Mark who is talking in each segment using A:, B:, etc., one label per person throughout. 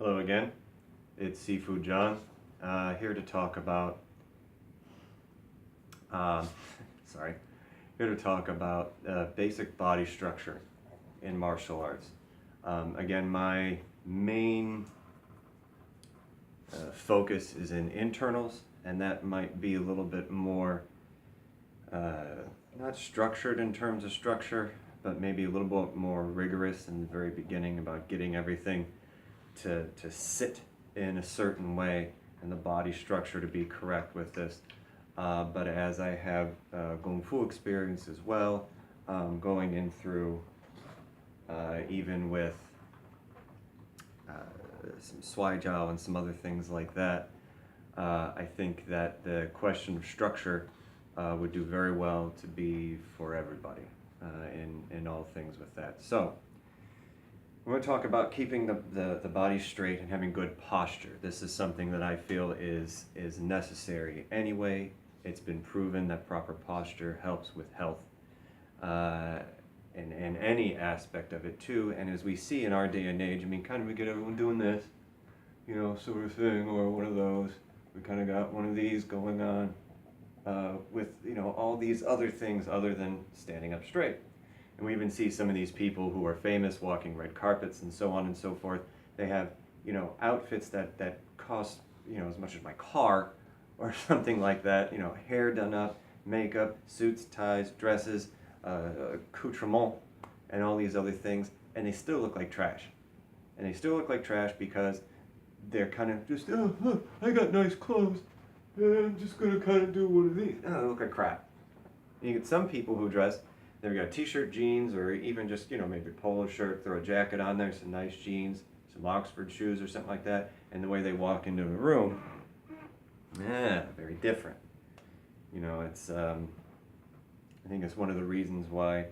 A: Hello again, it's Seafood John, here to talk about, um, sorry, here to talk about basic body structure in martial arts. Again, my main focus is in internals, and that might be a little bit more, not structured in terms of structure, but maybe a little bit more rigorous in the very beginning about getting everything to sit in a certain way and the body structure to be correct with this. But as I have Kung Fu experience as well, going in through even with some Swai Jiao and some other things like that, I think that the question of structure would do very well to be for everybody in all things with that. So, we're going to talk about keeping the body straight and having good posture. This is something that I feel is necessary anyway. It's been proven that proper posture helps with health in any aspect of it too. And as we see in our day and age, I mean, kind of we get everyone doing this, sort of thing, or one of those. We kind of got one of these going on with, all these other things other than standing up straight. And we even see some of these people who are famous walking red carpets and so on and so forth. They have, outfits that cost, as much as my car or something like that. Hair done up, makeup, suits, ties, dresses, accoutrement, and all these other things. And they still look like trash. And they still look like trash because they're kind of just, oh, look, I got nice clothes. I'm just going to kind of do one of these. Oh, they look like crap. And you get some people who dress, they've got t-shirt, jeans, or even just, maybe a polo shirt, throw a jacket on there, some nice jeans, some Oxford shoes or something like that, and the way they walk into a room, very different. It's, I think it's one of the reasons why,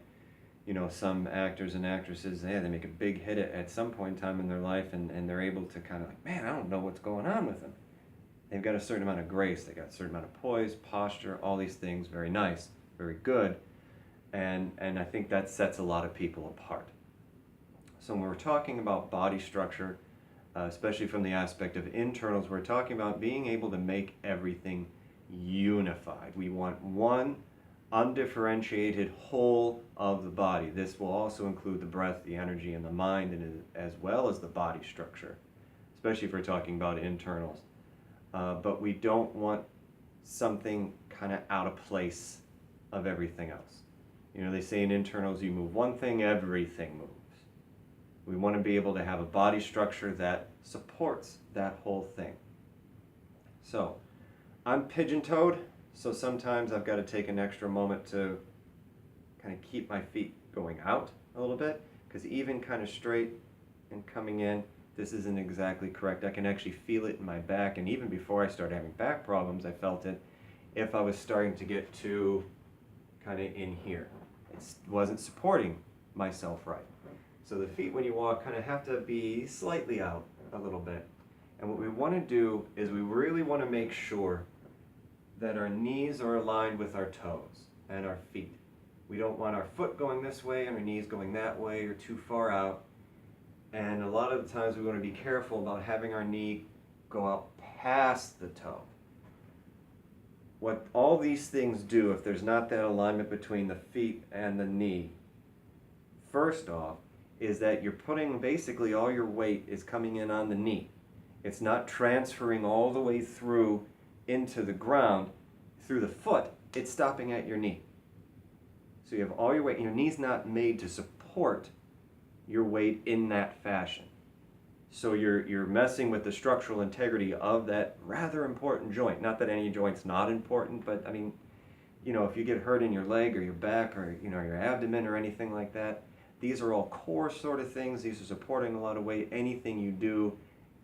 A: some actors and actresses, they make a big hit at some point in time in their life, and they're able to kind of like, man, I don't know what's going on with them. They've got a certain amount of grace, they've got a certain amount of poise, posture, all these things, very nice, very good. And I think that sets a lot of people apart. So when we're talking about body structure, especially from the aspect of internals, we're talking about being able to make everything unified. We want one undifferentiated whole of the body. This will also include the breath, the energy, and the mind, and as well as the body structure, especially if we're talking about internals. But we don't want something kind of out of place of everything else. They say in internals, you move one thing, everything moves. We want to be able to have a body structure that supports that whole thing. So, I'm pigeon-toed, so sometimes I've got to take an extra moment to kind of keep my feet going out a little bit, because even kind of straight and coming in, this isn't exactly correct. I can actually feel it in my back, and even before I started having back problems, I felt it if I was starting to get too kind of in here. It wasn't supporting myself right. So the feet, when you walk, kind of have to be slightly out a little bit. And what we want to do is we really want to make sure that our knees are aligned with our toes and our feet. We don't want our foot going this way and our knees going that way or too far out. And a lot of the times we want to be careful about having our knee go out past the toe. What all these things do, if there's not that alignment between the feet and the knee, first off, is that you're putting basically all your weight is coming in on the knee. It's not transferring all the way through into the ground, through the foot. It's stopping at your knee. So you have all your weight, and your knee's not made to support your weight in that fashion. So you're messing with the structural integrity of that rather important joint. Not that any joint's not important, but I mean, if you get hurt in your leg or your back or your abdomen or anything like that, these are all core sort of things. These are supporting a lot of weight. Anything you do,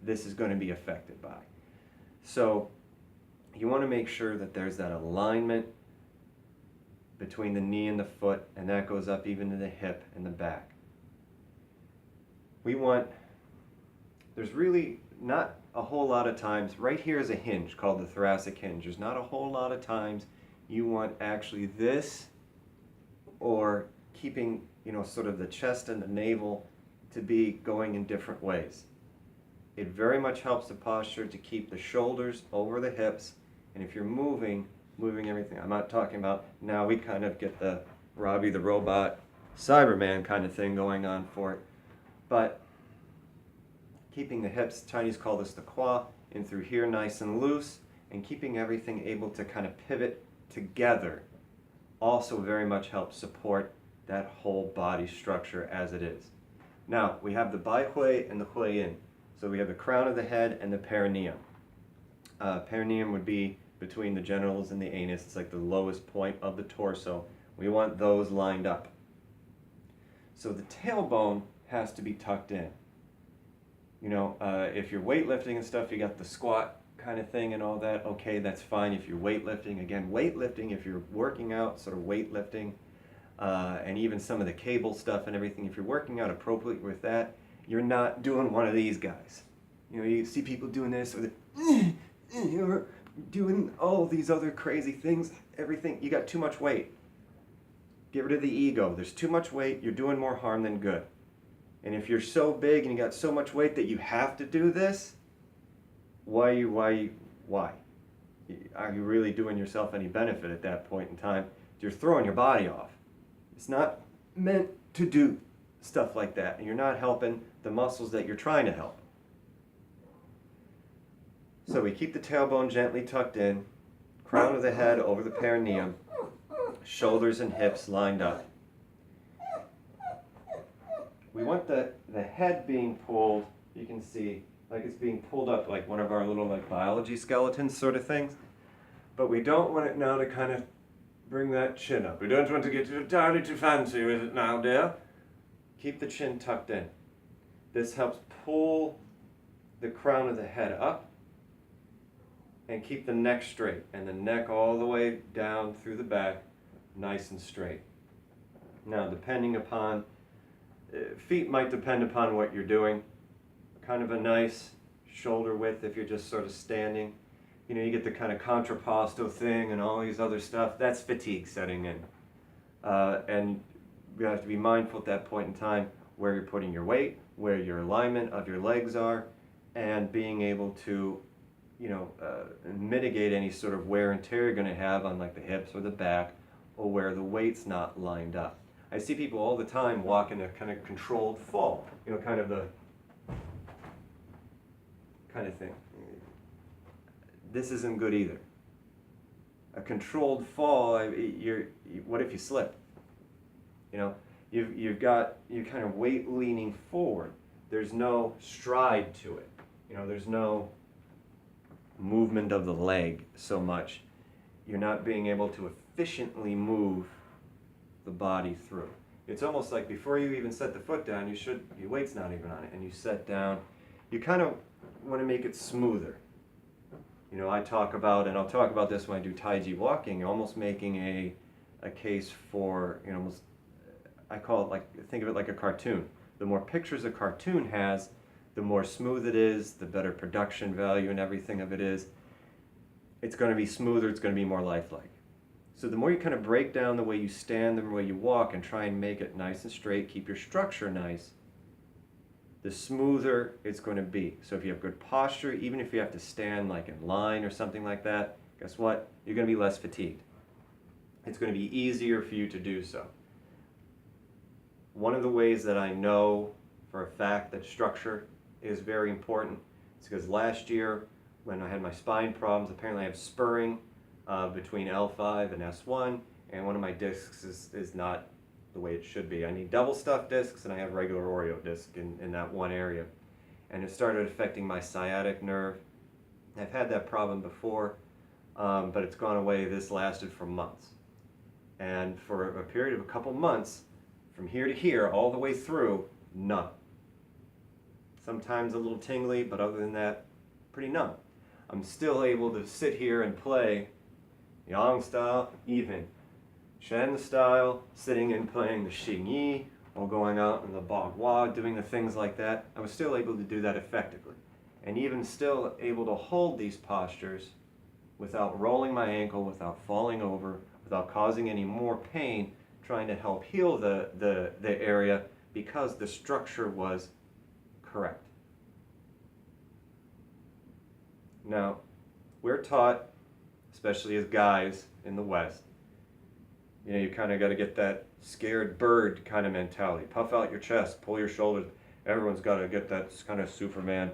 A: this is going to be affected by. So you want to make sure that there's that alignment between the knee and the foot, and that goes up even to the hip and the back. There's really not a whole lot of times, right here is a hinge called the thoracic hinge. There's not a whole lot of times you want actually this or keeping, sort of the chest and the navel to be going in different ways. It very much helps the posture to keep the shoulders over the hips, and if you're moving everything. I'm not talking about, now we kind of get the Robbie the Robot Cyberman kind of thing going on for it, but keeping the hips, Chinese call this the qua, in through here nice and loose, and keeping everything able to kind of pivot together also very much helps support that whole body structure as it is. Now, we have the bai hui and the hui yin. So we have the crown of the head and the perineum. Perineum would be between the genitals and the anus. It's like the lowest point of the torso. We want those lined up. So the tailbone has to be tucked in. You know, if you're weightlifting and stuff, you got the squat kind of thing and all that. Okay, that's fine if you're weightlifting. Again, weightlifting, if you're working out, sort of weightlifting, and even some of the cable stuff and everything, if you're working out appropriately with that, you're not doing one of these guys. You know, you see people doing this, or or doing all these other crazy things, everything. You got too much weight. Get rid of the ego. There's too much weight. You're doing more harm than good. And if you're so big and you got so much weight that you have to do this, why? Are you really doing yourself any benefit at that point in time? You're throwing your body off. It's not meant to do stuff like that, and you're not helping the muscles that you're trying to help. So we keep the tailbone gently tucked in, crown of the head over the perineum, shoulders and hips lined up. We want the head being pulled, you can see, like it's being pulled up like one of our little like biology skeletons sort of things. But we don't want it now to kind of bring that chin up. We don't want to get entirely too fancy with it now, dear. Keep the chin tucked in. This helps pull the crown of the head up and keep the neck straight, and the neck all the way down through the back, nice and straight. Now, depending upon, feet might depend upon what you're doing. Kind of a nice shoulder width if you're just sort of standing. You know, you get the kind of contrapposto thing and all these other stuff. That's fatigue setting in. And you have to be mindful at that point in time where you're putting your weight, where your alignment of your legs are, and being able to, you know, mitigate any sort of wear and tear you're going to have on like the hips or the back, or where the weight's not lined up. I see people all the time walk in a kind of controlled fall, you know, kind of the kind of thing. This isn't good either. A controlled fall, what if you slip? You know, you're kind of weight leaning forward. There's no stride to it. You know, there's no movement of the leg so much. You're not being able to efficiently move the body through. It's almost like before you even set the foot down, your weight's not even on it, and you set down. You kind of want to make it smoother. You know, I talk about, and I'll talk about this when I do Tai Chi walking, almost making a case for, you know, almost, I call it like, think of it like a cartoon. The more pictures a cartoon has, the more smooth it is, the better production value and everything of it is. It's going to be smoother, it's going to be more lifelike. So the more you kind of break down the way you stand, the way you walk, and try and make it nice and straight, keep your structure nice, the smoother it's going to be. So if you have good posture, even if you have to stand like in line or something like that, guess what? You're going to be less fatigued. It's going to be easier for you to do so. One of the ways that I know for a fact that structure is very important is because last year when I had my spine problems, apparently I have spurring between L5 and S1, and one of my discs is not the way it should be. I need double stuffed discs, and I have regular Oreo disc in that one area. And it started affecting my sciatic nerve. I've had that problem before, but it's gone away. This lasted for months. And for a period of a couple months, from here to here, all the way through, none. Sometimes a little tingly, but other than that, pretty numb. I'm still able to sit here and play Yang style, even Shen style, sitting and playing the Xingyi, or going out in the Bagua, doing the things like that. I was still able to do that effectively. And even still able to hold these postures without rolling my ankle, without falling over, without causing any more pain, trying to help heal the area because the structure was correct. Now, we're taught, especially as guys in the West, you know, you kind of got to get that scared bird kind of mentality. Puff out your chest, pull your shoulders. Everyone's got to get that kind of Superman.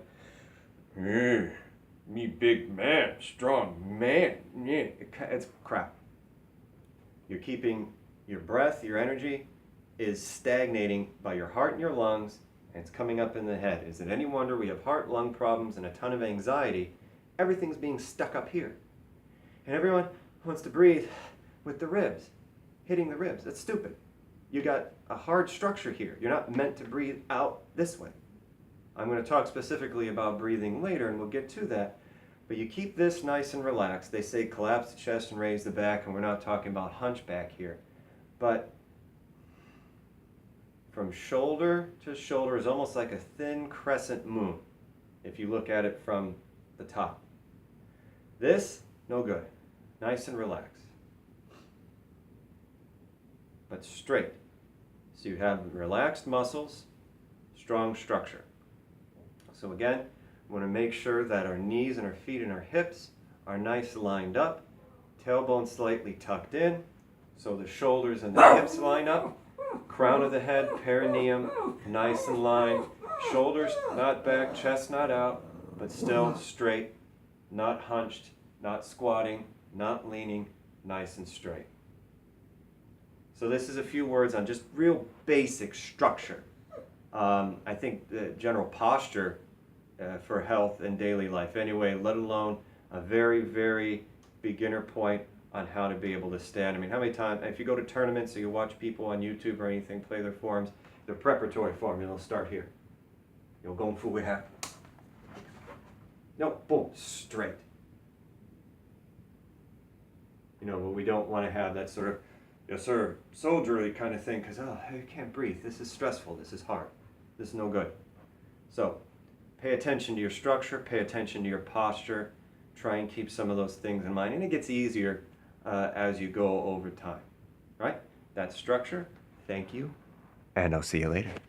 A: Me big man, strong man. It's crap. You're keeping your breath, your energy is stagnating by your heart and your lungs, and it's coming up in the head. Is it any wonder we have heart, lung problems, and a ton of anxiety? Everything's being stuck up here. And everyone wants to breathe with the ribs, hitting the ribs. That's stupid. You got a hard structure here. You're not meant to breathe out this way. I'm going to talk specifically about breathing later, and we'll get to that. But you keep this nice and relaxed. They say collapse the chest and raise the back, and we're not talking about hunchback here. But from shoulder to shoulder is almost like a thin crescent moon, if you look at it from the top. This, no good. Nice and relaxed. But straight. So you have relaxed muscles, strong structure. So again, we want to make sure that our knees and our feet and our hips are nice lined up, tailbone slightly tucked in, so the shoulders and the hips line up, crown of the head, perineum, nice and lined, shoulders not back, chest not out, but still straight, not hunched, not squatting, not leaning, nice and straight. So this is a few words on just real basic structure. I think the general posture for health and daily life anyway, let alone a very, very beginner point on how to be able to stand. I mean, how many times, if you go to tournaments or you watch people on YouTube or anything play their forms, the preparatory form, you'll start here. You'll go for we have. No, boom, straight. You know, but we don't want to have that sort of, yes sir, soldierly kind of thing, because, oh, you can't breathe. This is stressful. This is hard. This is no good. So, pay attention to your structure. Pay attention to your posture. Try and keep some of those things in mind. And it gets easier as you go over time. Right? That's structure. Thank you. And I'll see you later.